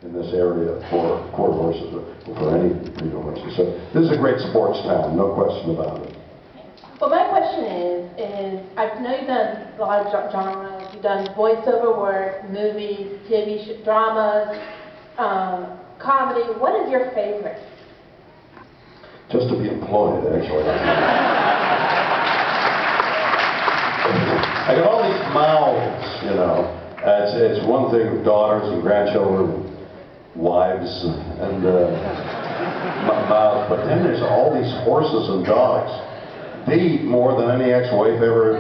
in this area for quarter horses or for any breed of horses. So this is a great sports town, no question about it. Well, my question is I know you've done a lot of genres. You've done voiceover work, movies, TV dramas, comedy. What is your favorite? Just to be employed, actually. I got all these mouths, you know. It's one thing with daughters and grandchildren, wives, and mouths, but then there's all these horses and dogs. They eat more than any ex-wife ever.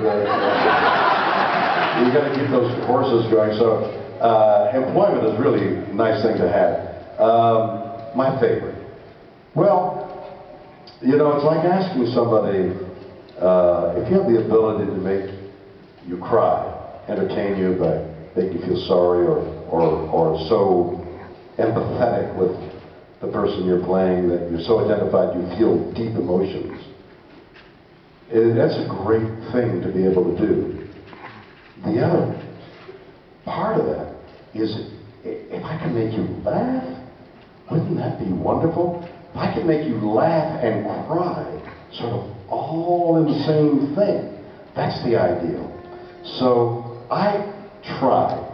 You got to keep those horses going. So employment is really a nice thing to have. My favorite. Well, you know, it's like asking somebody if you have the ability to make you cry, entertain you by making you feel sorry or so empathetic with the person you're playing that you're so identified you feel deep emotions. That's a great thing to be able to do. The other part of that is if I can make you laugh, wouldn't that be wonderful? If I can make you laugh and cry, sort of all in the same thing, that's the ideal. So I tried,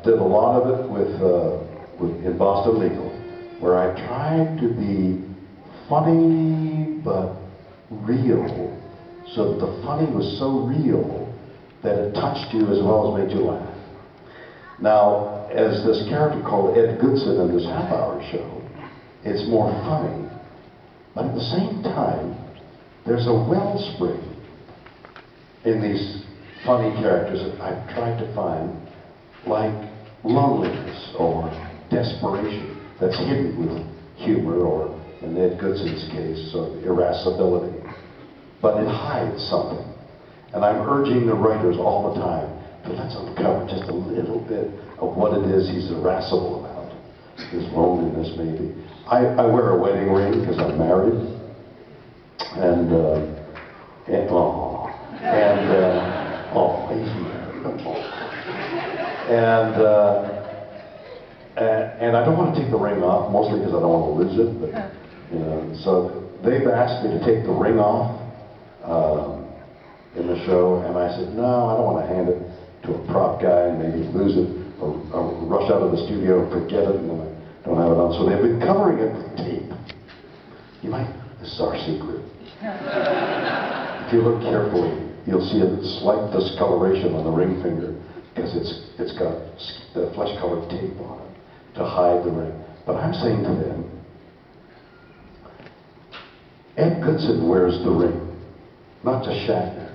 did a lot of it in Boston Legal, where I tried to be funny but real, so that the funny was so real that it touched you as well as made you laugh. Now, as this character called Ed Goodson in this half-hour show, it's more funny, but at the same time, there's a wellspring in these funny characters that I've tried to find, like loneliness or desperation that's hidden with humor, or in Ed Goodson's case, irascibility. But it hides something. And I'm urging the writers all the time to let's uncover just a little bit of what it is he's irascible about. His loneliness, maybe. I wear a wedding ring because I'm married. And he's married. And I don't want to take the ring off, mostly because I don't want to lose it. But, you know, so they've asked me to take the ring off in the show, and I said, no, I don't want to hand it to a prop guy and maybe lose it, or rush out of the studio and forget it, and then I don't have it on. So they've been covering it with tape. This is our secret. If you look carefully, you'll see a slight discoloration on the ring finger, because it's got the flesh-colored tape on it to hide the ring. But I'm saying to them, Ed Goodson wears the ring, not just Shatner,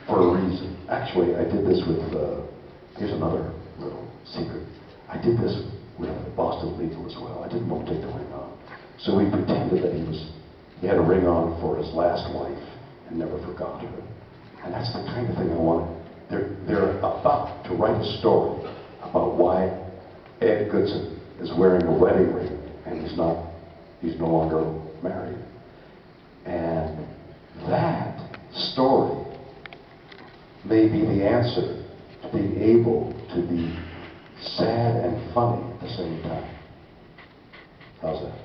for a reason. Actually, I did this with, here's another little secret. I did this with Boston Legal as well. I didn't want to take the ring off. So we pretended that he had a ring on for his last wife and never forgot her. And that's the kind of thing I want. They're about to write a story about why Ed Goodson is wearing a wedding ring and he's no longer married. And that story may be the answer to being able to be sad and funny at the same time. How's that?